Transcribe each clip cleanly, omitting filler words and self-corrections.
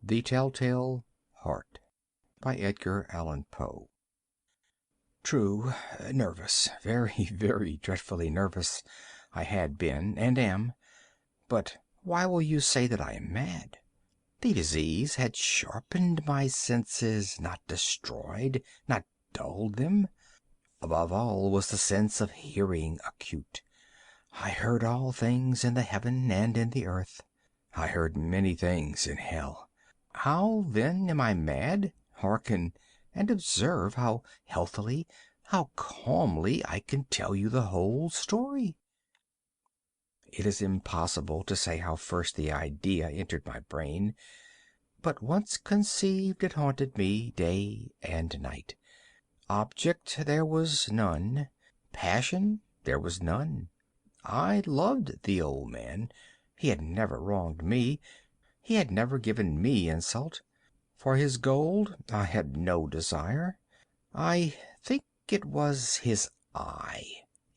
The Telltale Heart by Edgar Allan Poe. True, nervous, very, very dreadfully nervous I had been and am. But why will you say that I am mad? The disease had sharpened my senses, not destroyed, not dulled them. Above all was the sense of hearing acute. I heard all things in the heaven and in the earth. I heard many things in hell. How, then, am I mad? Hearken, and observe how healthily, how calmly I can tell you the whole story. It is impossible to say how first the idea entered my brain, but once conceived it haunted me day and night. Object there was none, passion there was none. I loved the old man. He had never wronged me. He had never given me insult. For his gold I had no desire. I think it was his eye.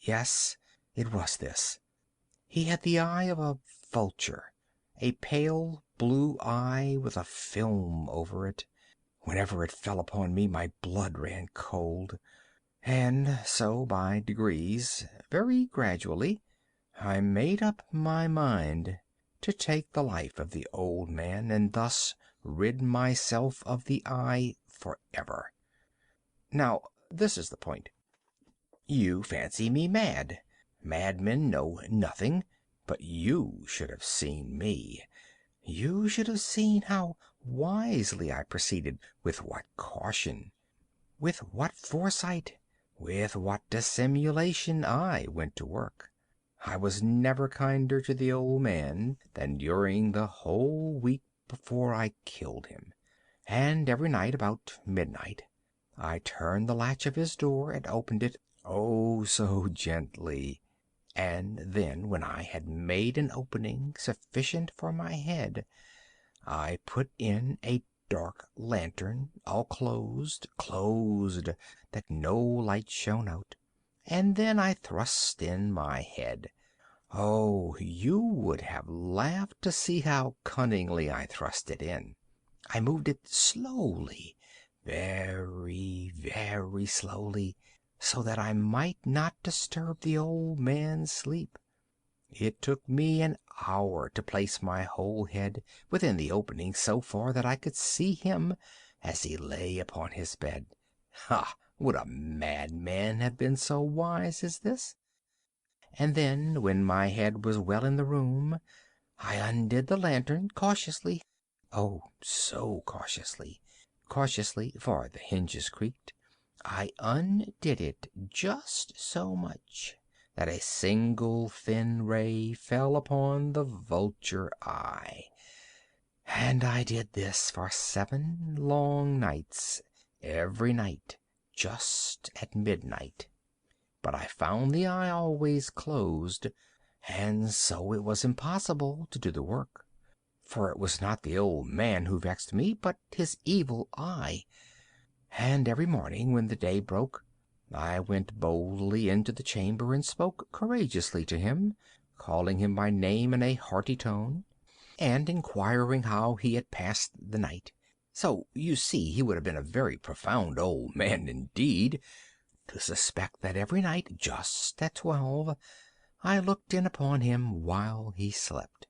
Yes, it was this. He had the eye of a vulture, a pale blue eye with a film over it. Whenever it fell upon me my blood ran cold. And so by degrees, very gradually, I made up my mind to take the life of the old man and thus rid myself of the eye forever. Now, this is the point. You fancy me mad. Madmen know nothing. But you should have seen me. You should have seen how wisely I proceeded, with what caution, with what foresight, with what dissimulation I went to work. I was never kinder to the old man than during the whole week before I killed him. And every night about midnight I turned the latch of his door and opened it, oh, so gently. And then, when I had made an opening sufficient for my head, I put in a dark lantern, all closed, that no light shone out. And then I thrust in my head. Oh, you would have laughed to see how cunningly I thrust it in. I moved it slowly, very, very slowly, so that I might not disturb the old man's sleep. It took me an hour to place my whole head within the opening so far that I could see him as he lay upon his bed. Ha! Would a madman have been so wise as this? And then, when my head was well in the room, I undid the lantern cautiously. Oh, so cautiously. Cautiously, for the hinges creaked. I undid it just so much that a single thin ray fell upon the vulture eye. And I did this for 7 long nights, every night, just at midnight. But I found the eye always closed, and so it was impossible to do the work. For it was not the old man who vexed me, but his evil eye. And every morning when the day broke, I went boldly into the chamber and spoke courageously to him, calling him by name in a hearty tone, and inquiring how he had passed the night. So you see he would have been a very profound old man indeed to suspect that every night, just at 12, I looked in upon him while he slept.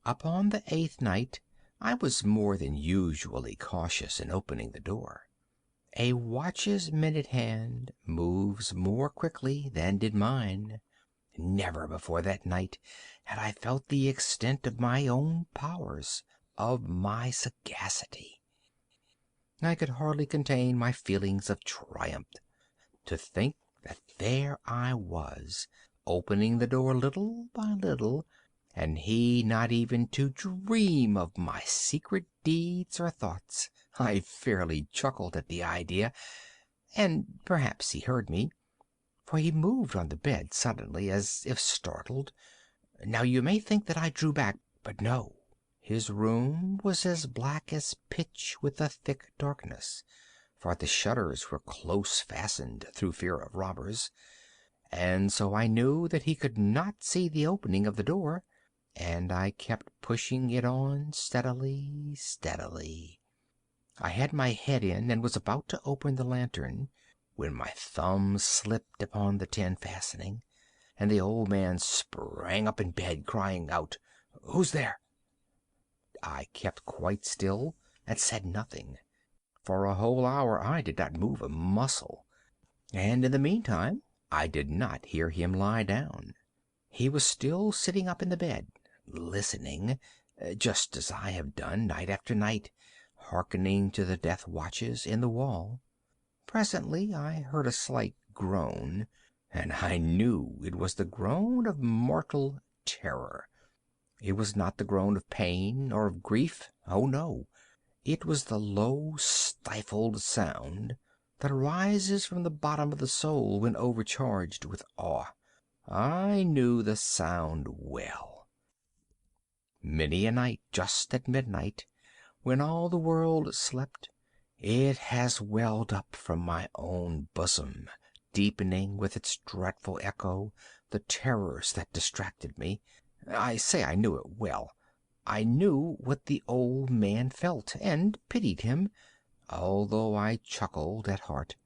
Upon the 8th night I was more than usually cautious in opening the door. A watch's minute hand moves more quickly than did mine. Never before that night had I felt the extent of my own powers, of my sagacity. I could hardly contain my feelings of triumph. To think that there I was, opening the door little by little, and he not even to dream of my secret deeds or thoughts. I fairly chuckled at the idea, and perhaps he heard me, for he moved on the bed suddenly, as if startled. Now you may think that I drew back, but no. His room was as black as pitch with a thick darkness, for the shutters were close fastened through fear of robbers, and so I knew that he could not see the opening of the door, and I kept pushing it on steadily, steadily. I had my head in and was about to open the lantern when my thumb slipped upon the tin fastening, and the old man sprang up in bed, crying out, "Who's there?" I kept quite still and said nothing. For a whole hour I did not move a muscle, and in the meantime I did not hear him lie down. He was still sitting up in the bed, listening, just as I have done night after night, hearkening to the death watches in the wall. Presently I heard a slight groan, and I knew it was the groan of mortal terror. It was not the groan of pain or of grief. Oh, no. It was the low, stifled sound that arises from the bottom of the soul when overcharged with awe. I knew the sound well. Many a night, just at midnight, when all the world slept, it has welled up from my own bosom, deepening with its dreadful echo the terrors that distracted me. I say I knew it well. I knew what the old man felt, and pitied him, although I chuckled at heart.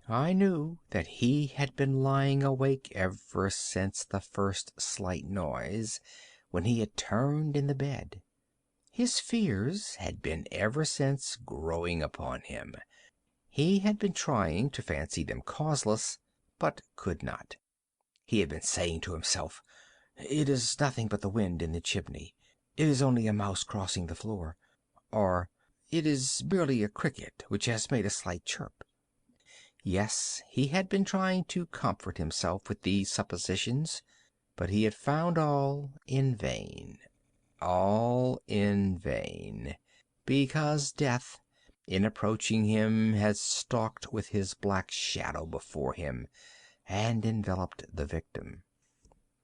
I knew that he had been lying awake ever since the first slight noise, when he had turned in the bed. His fears had been ever since growing upon him. He had been trying to fancy them causeless, but could not. He had been saying to himself, "It is nothing but the wind in the chimney. It is only a mouse crossing the floor," or "It is merely a cricket which has made a slight chirp." Yes, he had been trying to comfort himself with these suppositions, but he had found all in vain. All in vain, because death, in approaching him, had stalked with his black shadow before him and enveloped the victim.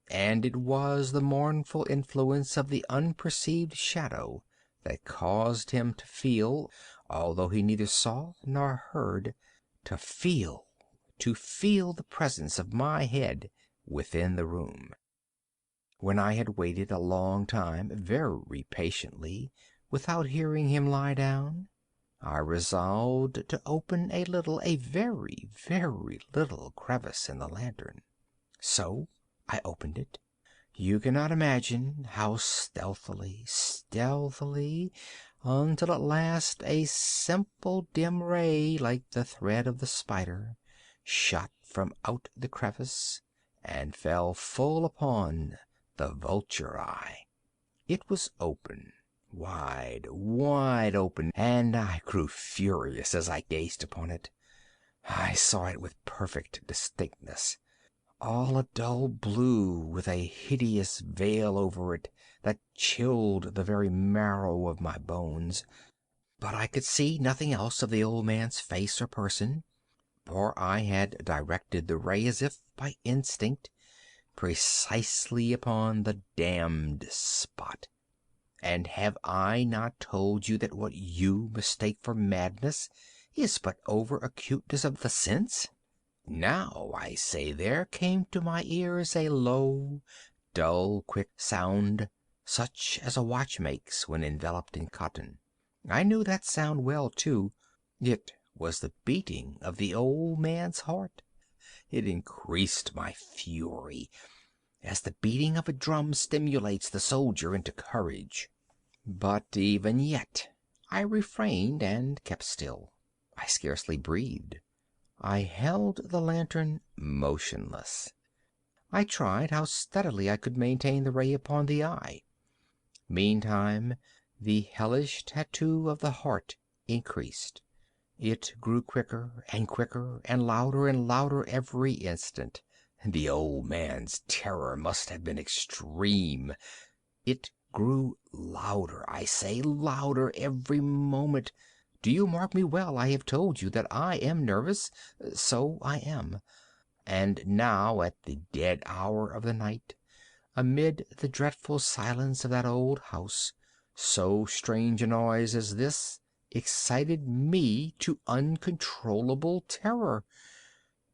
And it was the mournful influence of the unperceived shadow that caused him to feel, although he neither saw nor heard, to feel the presence of my head within the room. When I had waited a long time, very patiently, without hearing him lie down, I resolved to open a very, very little crevice in the lantern. So I opened it. You cannot imagine how stealthily, until at last a simple dim ray, like the thread of the spider, shot from out the crevice and fell full upon the vulture eye. It was open, wide, wide open, and I grew furious as I gazed upon it. I saw it with perfect distinctness, all a dull blue, with a hideous veil over it that chilled the very marrow of my bones. But I could see nothing else of the old man's face or person, for I had directed the ray as if by instinct precisely upon the damned spot. And have I not told you that what you mistake for madness is but over acuteness of the sense? Now, I say, there came to my ears a low, dull, quick sound, such as a watch makes when enveloped in cotton. I knew that sound well, too. It was the beating of the old man's heart. It increased my fury, as the beating of a drum stimulates the soldier into courage. But even yet I refrained and kept still. I scarcely breathed. I held the lantern motionless. I tried how steadily I could maintain the ray upon the eye. Meantime, the hellish tattoo of the heart increased. It grew quicker and louder every instant. The old man's terror must have been extreme. It grew louder, I say, louder every moment. Do you mark me well? I have told you that I am nervous. So I am. And now, at the dead hour of the night, amid the dreadful silence of that old house, so strange a noise as this excited me to uncontrollable terror.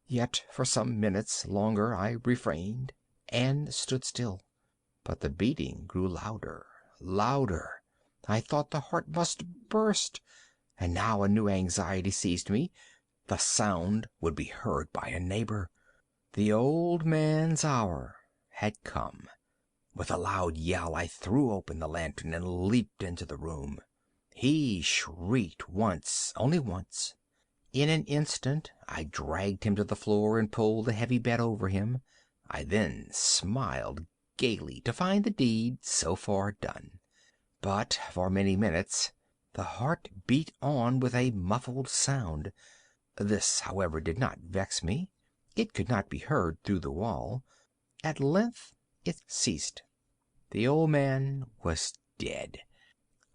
Yet for some minutes longer I refrained and stood still. but the beating grew louder, louder. I thought the heart must burst, and now a new anxiety seized me. The sound would be heard by a neighbor. The old man's hour had come. With a loud yell I threw open the lantern and leaped into the room. He shrieked once, only once. In an instant I dragged him to the floor and pulled the heavy bed over him. I then smiled gaily to find the deed so far done. But for many minutes the heart beat on with a muffled sound. This, however, did not vex me. It could not be heard through the wall. At length it ceased. The old man was dead.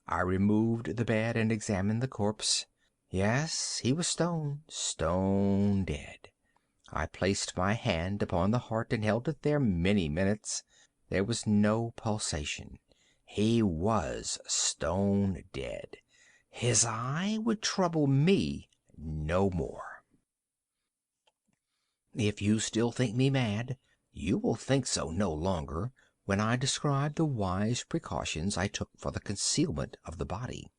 I removed the bed and examined the corpse. Yes, he was stone dead. I placed my hand upon the heart and held it there many minutes. There was no pulsation. He was stone dead. His eye would trouble me no more. If you still think me mad, you will think so no longer when I describe the wise precautions I took for the concealment of the body.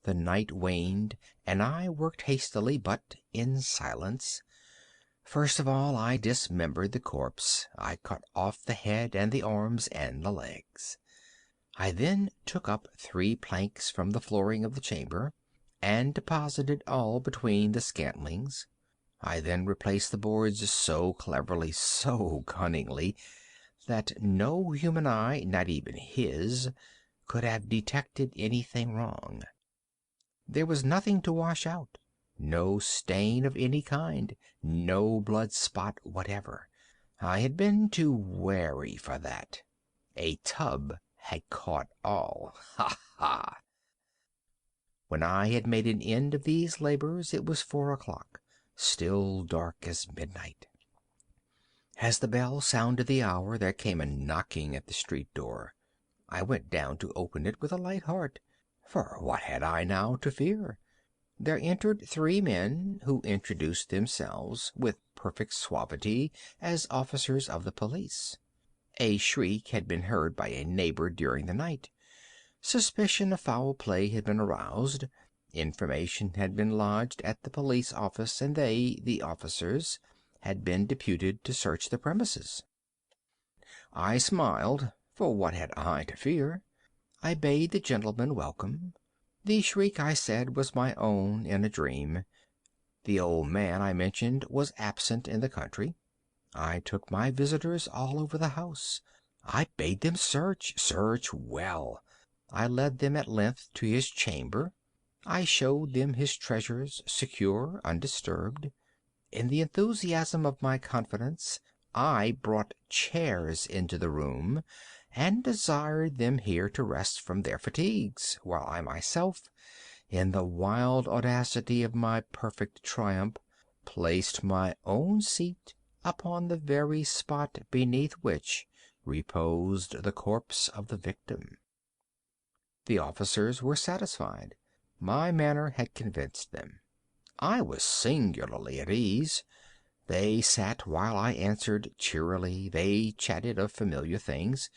The night waned, and I worked hastily, but in silence. First of all, I dismembered the corpse. I cut off the head and the arms and the legs. I then took up 3 planks from the flooring of the chamber, and deposited all between the scantlings. I then replaced the boards so cleverly, so cunningly, that no human eye, not even his, could have detected anything wrong. There was nothing to wash out, no stain of any kind, no blood spot whatever. I had been too wary for that. A tub had caught all. Ha ha! When I had made an end of these labors, it was 4 o'clock, still dark as midnight. As the bell sounded the hour, there came a knocking at the street door. I went down to open it with a light heart, for what had I now to fear? There entered 3 men, who introduced themselves with perfect suavity as officers of the police. A shriek had been heard by a neighbor during the night. Suspicion of foul play had been aroused. Information had been lodged at the police office, and they, the officers, had been deputed to search the premises. I smiled, for what had I to fear? I bade the gentlemen welcome. The shriek, I said, was my own in a dream. The old man I mentioned was absent in the country. I took my visitors all over the house. I bade them search well. I led them at length to his chamber. I showed them his treasures, secure, undisturbed. In the enthusiasm of my confidence, I brought chairs into the room, and desired them here to rest from their fatigues, while I myself, in the wild audacity of my perfect triumph, placed my own seat upon the very spot beneath which reposed the corpse of the victim. The officers were satisfied. My manner had convinced them. I was singularly at ease. They sat while I answered cheerily. They chatted of familiar things.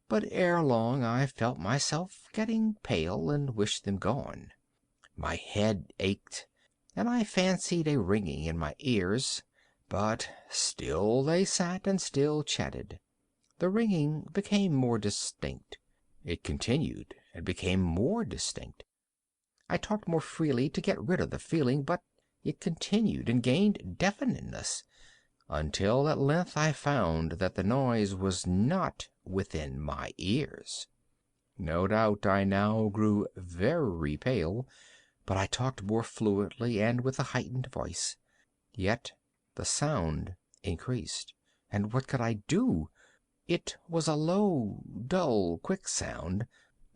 But ere long I felt myself getting pale and wished them gone. My head ached, and I fancied a ringing in my ears. But still they sat and still chatted. The ringing became more distinct. It continued and became more distinct. I talked more freely to get rid of the feeling, but it continued and gained definiteness, until at length I found that the noise was not within my ears. No doubt I now grew very pale, but I talked more fluently and with a heightened voice. Yet the sound increased, and what could I do? It was a low, dull, quick sound,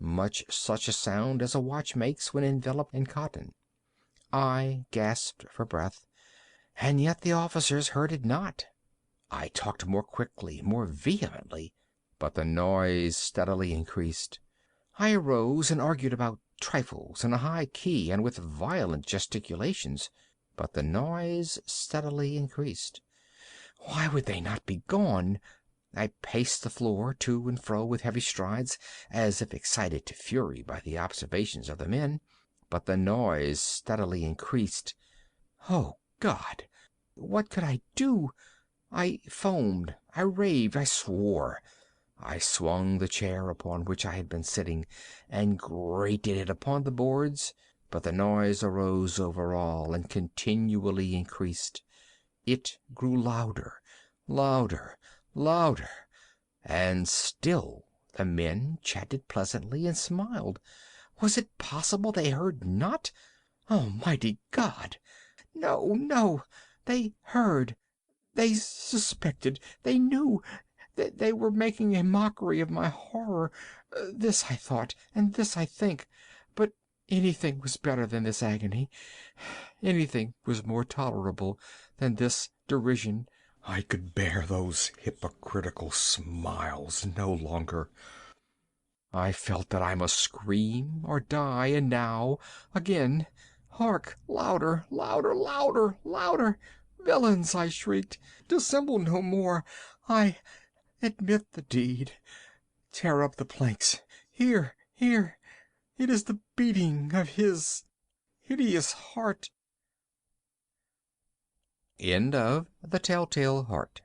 much such a sound as a watch makes when enveloped in cotton. I gasped for breath, and yet the officers heard it not. I talked more quickly, more vehemently, but the noise steadily increased. I arose and argued about trifles in a high key and with violent gesticulations, but the noise steadily increased. Why would they not be gone? I paced the floor to and fro with heavy strides, as if excited to fury by the observations of the men. But the noise steadily increased. Oh, God! What could I do? I foamed, I raved, I swore. I swung the chair upon which I had been sitting, and grated it upon the boards, but the noise arose over all and continually increased. It grew louder, louder, louder, and still the men chatted pleasantly and smiled. Was it possible they heard not? Almighty God! No, no! They heard! They suspected! They knew! They were making a mockery of my horror! This I thought, and this I think. But anything was better than this agony. Anything was more tolerable than this derision. I could bear those hypocritical smiles no longer. I felt that I must scream or die, and now, again, hark! Louder, louder, louder, louder! Villains! I shrieked. Dissemble no more. I admit the deed. Tear up the planks. Here, here. It is the beating of his hideous heart. End of The Telltale Heart.